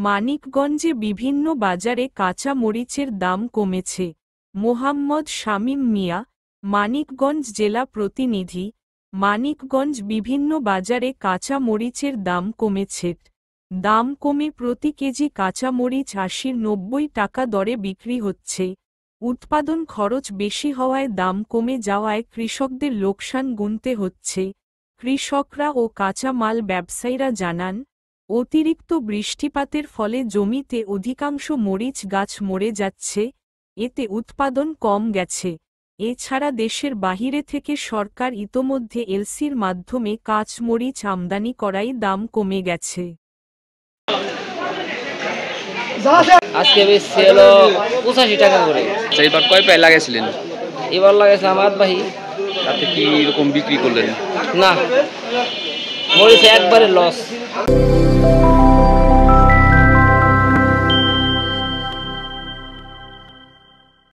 মানিকগঞ্জে বিভিন্ন বাজারে কাঁচা মরিচের দাম কমেছে। মোহাম্মদ শামীম মিয়া, মানিকগঞ্জ জেলা প্রতিনিধি। মানিকগঞ্জ বিভিন্ন বাজারে কাঁচা মরিচের দাম কমেছে। দাম কমে প্রতি কেজি কাঁচা মরিচ ৮০-৯০ টাকা দরে বিক্রি হচ্ছে। উৎপাদন খরচ বেশি হওয়ায় দাম কমে যাওয়ায় কৃষকদের লোকসান গুনতে হচ্ছে। কৃষকরা ও কাঁচা মাল ব্যবসায়ীরা জানান, অতিরিক্ত বৃষ্টিপাতের ফলে জমিতে অধিকাংশ মরিচ গাছ মরে যাচ্ছে, এতে উৎপাদন কম গেছে। এছাড়া দেশের বাহিরে থেকে সরকার ইতোমধ্যে এলসির মাধ্যমে কাঁচমরিচ আমদানি করায় দাম কমে গেছে। আজকে বেশি হলো 85 টাকা করে। এবার কয় পায় লাগাইছিলেন? এবার লাগাইছিলাম আধবাহি। তাতে কি রকম বিক্রি করলেন? না, মরিচ একবারে লস।